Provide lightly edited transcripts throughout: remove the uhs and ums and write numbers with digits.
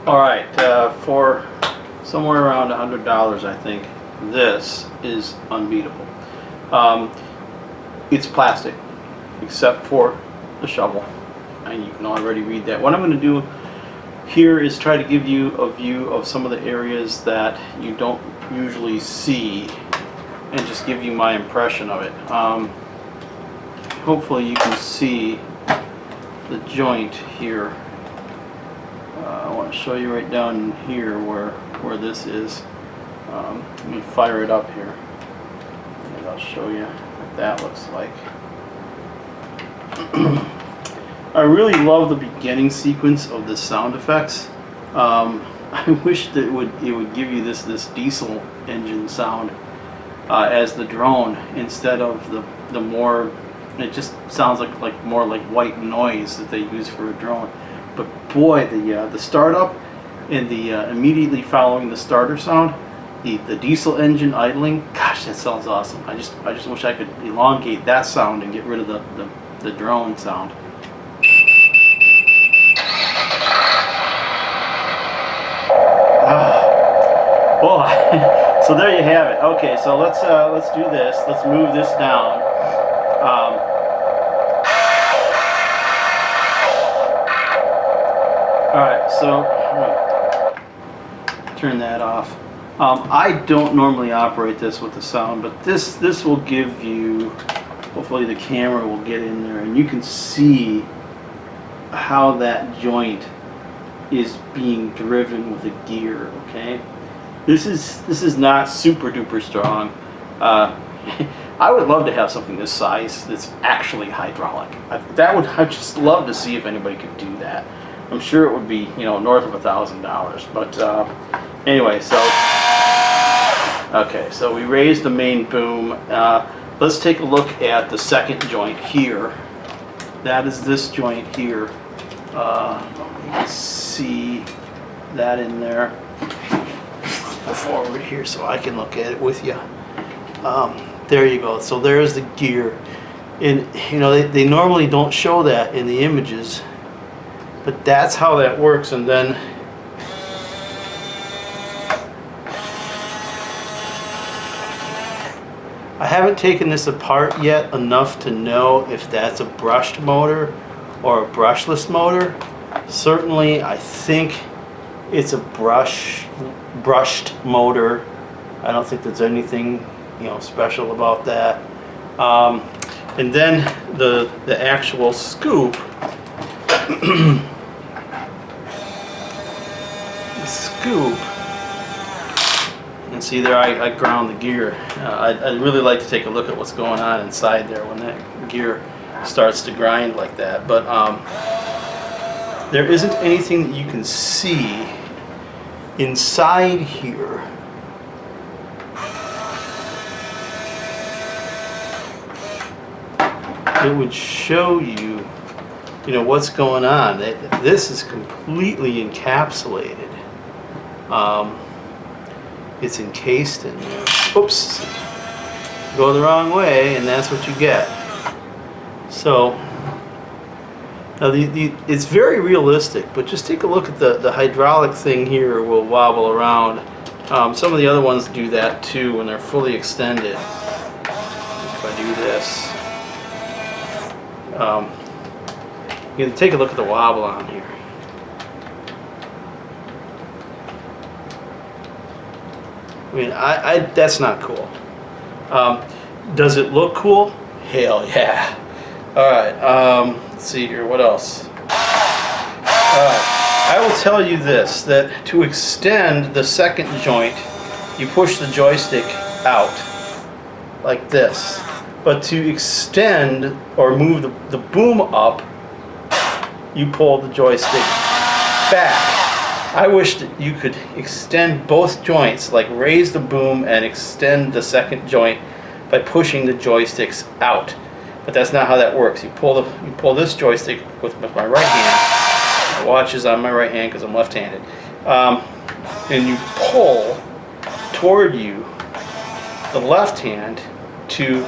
Alright, for somewhere around $100, I think, this is unbeatable. It's plastic, except for the shovel, and you can already read that. What I'm going to do here is try to give you a view of some of the areas that you don't usually see, and just give you my impression of it. Hopefully you can see the joint here. I want to show you right down here where this is. Let me fire it up here, and I'll show you what that looks like. I really love the beginning sequence of the sound effects. I wish that it would give you this diesel engine sound as the drone, instead of the more. It just sounds like more like white noise that they use for a drone. But boy, the startup and the immediately following the starter sound, the diesel engine idling, gosh, that sounds awesome. I just wish I could elongate that sound and get rid of the drone sound. Boy, so there you have it. Okay, so let's do this. Let's move this down. Alright, so turn that off. I don't normally operate this with the sound, but this will give you, hopefully the camera will get in there and you can see how that joint is being driven with a gear. Okay, this is not super duper strong. I would love to have something this size that's actually hydraulic. I'd just love to see if anybody could do that. I'm sure it would be, north of $1,000. But anyway, okay, so we raised the main boom. Let's take a look at the second joint here. That is this joint here. You can see that in there. Forward here so I can look at it with you. There you go. So there's the gear, and they normally don't show that in the images. But that's how that works. And then I haven't taken this apart yet enough to know if that's a brushed motor or a brushless motor. Certainly I think it's a brushed motor. I don't think there's anything special about that. And then the actual scoop and see there, I ground the gear. I'd really like to take a look at what's going on inside there when that gear starts to grind like that. But there isn't anything that you can see inside here. It would show you, what's going on. This is completely encapsulated. It's encased in there. Oops, go the wrong way, and that's what you get. So now it's very realistic, but just take a look at the hydraulic thing here. Will wobble around. Some of the other ones do that too when they're fully extended. If I do this, you can take a look at the wobble on here. I mean, that's not cool. Does it look cool? Hell yeah. Alright, let's see here, what else? I will tell you this, that to extend the second joint, you push the joystick out, like this. But to extend or move the boom up, you pull the joystick back. I wish that you could extend both joints, like raise the boom and extend the second joint by pushing the joysticks out. But that's not how that works. You pull this joystick with my right hand. My watch is on my right hand because I'm left-handed. And you pull toward you the left hand to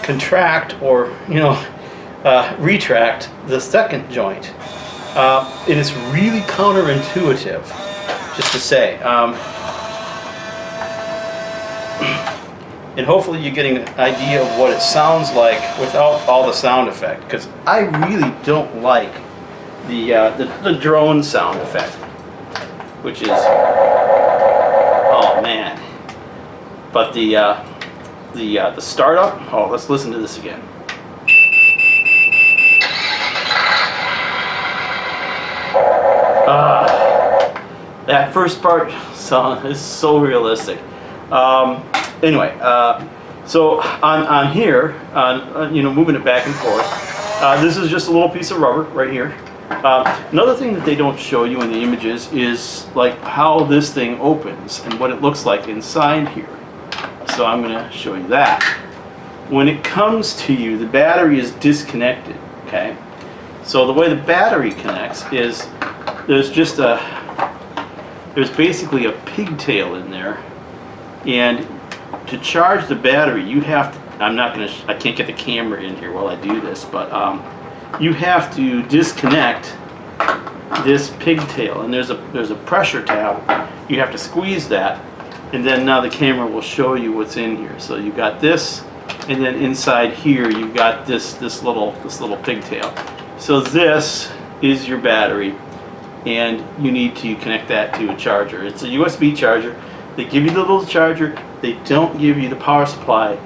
contract or retract the second joint. And it's really counterintuitive, just to say. And hopefully you're getting an idea of what it sounds like without all the sound effect, because I really don't like the drone sound effect, which is, oh man. But the startup, oh, let's listen to this again. That first part song is so realistic. Anyway, so on here, you know, moving it back and forth, this is just a little piece of rubber right here. Another thing that they don't show you in the images is like how this thing opens and what it looks like inside here. So I'm going to show you that. When it comes to you, the battery is disconnected, okay? So the way the battery connects is there's basically a pigtail in there, and to charge the battery you have to, I can't get the camera in here while I do this, but you have to disconnect this pigtail, and there's a pressure tab. You have to squeeze that, and then now the camera will show you what's in here. So you got this, and then inside here you've got this little pigtail. So this is your battery, and you need to connect that to a charger. It's a USB charger. They give you the little charger. They don't give you the power supply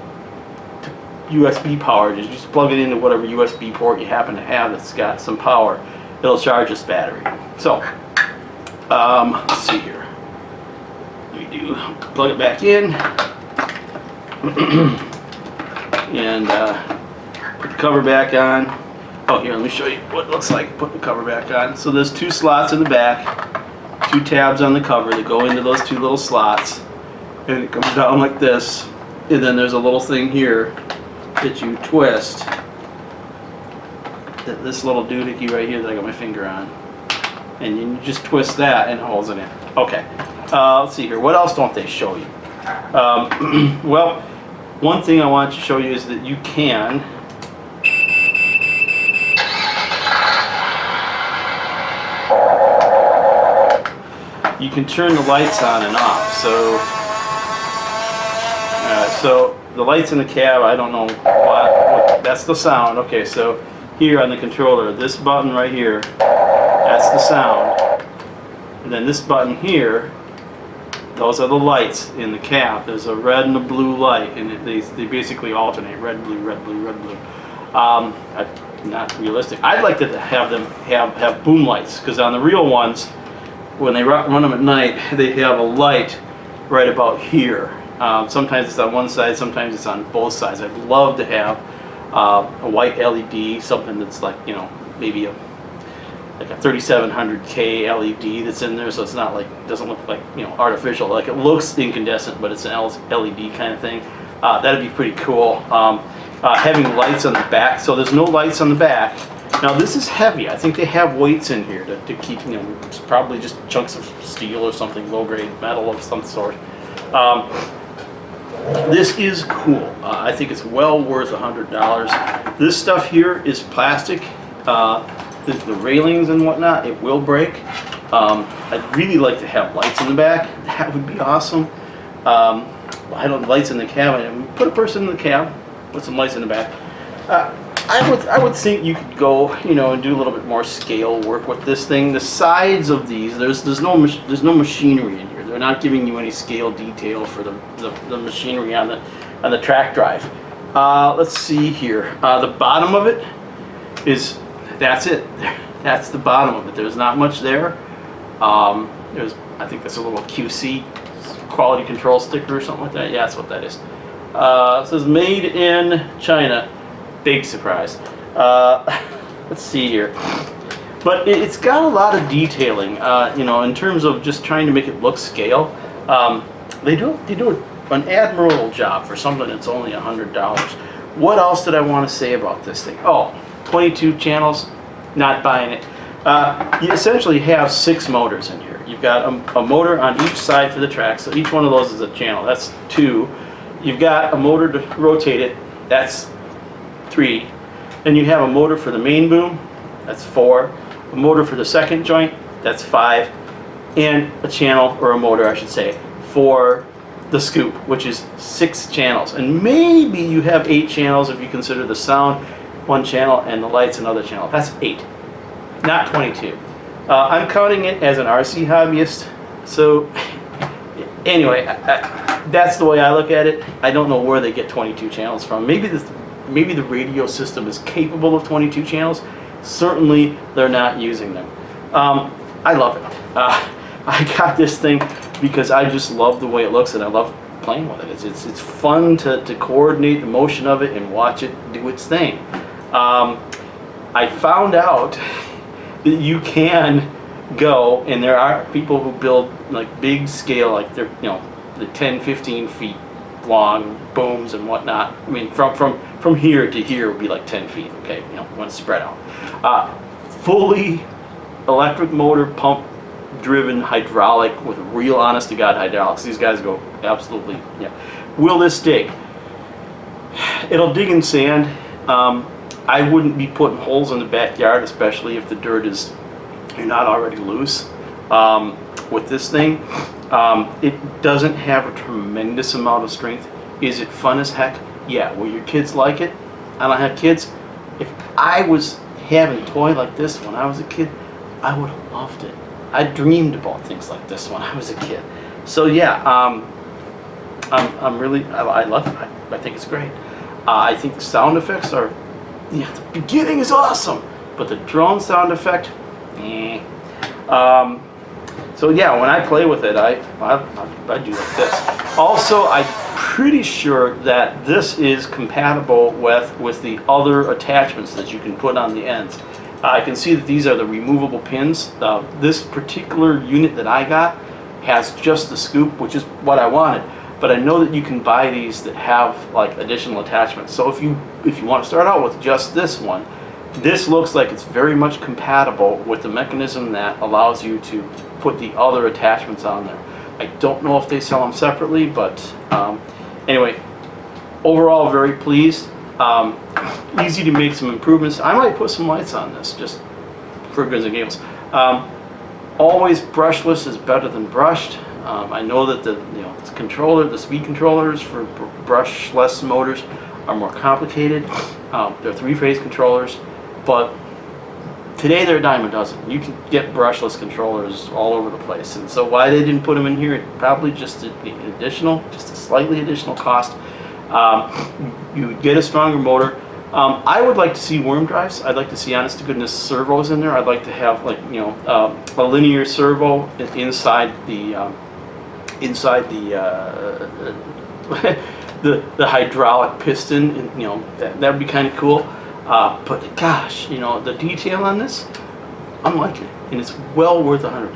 to USB power. Just plug it into whatever USB port you happen to have that's got some power. It'll charge this battery. So let's see here. Plug it back in and put the cover back on. Oh, here, let me show you what it looks like. Put the cover back on. So there's two slots in the back, two tabs on the cover that go into those two little slots, and it comes down like this, and then there's a little thing here that you twist, this little doohickey right here that I got my finger on, and you just twist that and it holds it in. Okay. Let's see here. What else don't they show you? Well, one thing I want to show you is that you can turn the lights on and off. So the lights in the cab, I don't know what that's the sound. Okay, so here on the controller, this button right here, that's the sound, and then this button here, those are the lights in the cab. There's a red and a blue light, and they basically alternate, red, blue, red, blue, red, blue. Not realistic. I'd like to have them have boom lights, because on the real ones, when they run them at night, they have a light right about here. Sometimes it's on one side, sometimes it's on both sides. I'd love to have a white LED, something that's like, you know, maybe like a 3700K LED that's in there, so it's not like, doesn't look like, you know, artificial. Like, it looks incandescent, but it's an LED kind of thing. That'd be pretty cool. Having lights on the back, so there's no lights on the back. Now this is heavy. I think they have weights in here to keep, you know, it's probably just chunks of steel or something, low-grade metal of some sort. This is cool. I think it's well worth $100. This stuff here is plastic. The railings and whatnot, it will break. I'd really like to have lights in the back. That would be awesome. I don't lights in the cab. Put a person in the cab, put some lights in the back. I would think you could go, you know, and do a little bit more scale work with this thing. The sides of these, there's no machinery in here. They're not giving you any scale detail for the machinery on the track drive. Let's see here. The bottom of it is, that's it. That's the bottom of it. There's not much there. I think that's a little QC, quality control sticker or something like that. Yeah, that's what that is. It says made in China. Big surprise. Let's see here. But it's got a lot of detailing, you know, in terms of just trying to make it look scale. They do an admirable job for something that's only $100. What else did I want to say about this thing? Oh, 22 channels, not buying it. You essentially have 6 motors in here. You've got a motor on each side for the track, so each one of those is a channel. That's 2. You've got a motor to rotate it. That's 3. Then you have a motor for the main boom. That's 4. A motor for the second joint, that's 5, and a channel, or a motor I should say, for the scoop, which is 6 channels. And maybe you have 8 channels if you consider the sound 1 channel and the lights another channel. That's 8, not 22. I'm counting it as an RC hobbyist, so anyway, that's the way I look at it. I don't know where they get 22 channels from. Maybe the radio system is capable of 22 channels. Certainly, they're not using them. I love it. I got this thing because I just love the way it looks, and I love playing with it. It's fun to coordinate the motion of it and watch it do its thing. I found out that you can go, and there are people who build like big scale, like they're, you know, the 10, 15 feet long booms and whatnot. I mean, from here to here would be like 10 feet. Okay, you know, when it's spread out. Fully electric motor, pump driven, hydraulic, with real honest to God hydraulics. These guys go absolutely, yeah. Will this dig? It'll dig in sand. I wouldn't be putting holes in the backyard, especially if the dirt is not already loose. With this thing, it doesn't have a tremendous amount of strength. Is it fun as heck? Yeah. Will your kids like it? I don't have kids. If I was having a toy like this when I was a kid, I would have loved it. I dreamed about things like this when I was a kid. So yeah, I'm really, I love it. I think it's great. I think the sound effects are, yeah, the beginning is awesome, but the drone sound effect, eh. So yeah, when I play with it, I do like this. Also, I'm pretty sure that this is compatible with the other attachments that you can put on the ends. I can see that these are the removable pins. This particular unit that I got has just the scoop, which is what I wanted. But I know that you can buy these that have like additional attachments. So if you want to start out with just this one, this looks like it's very much compatible with the mechanism that allows you to put the other attachments on there. I don't know if they sell them separately, but anyway, overall very pleased. Easy to make some improvements. I might put some lights on this just for goods and giggles. Always brushless is better than brushed. I know that the speed controllers for brushless motors are more complicated. They're 3-phase controllers, but today they're a dime a dozen. You can get brushless controllers all over the place, and so why they didn't put them in here? Probably just a slightly additional cost. You would get a stronger motor. I would like to see worm drives. I'd like to see honest to goodness servos in there. I'd like to have, like, you know, a linear servo inside the the hydraulic piston, and you know that would be kind of cool. But gosh, you know, the detail on this, I'm liking it, and it's well worth $100.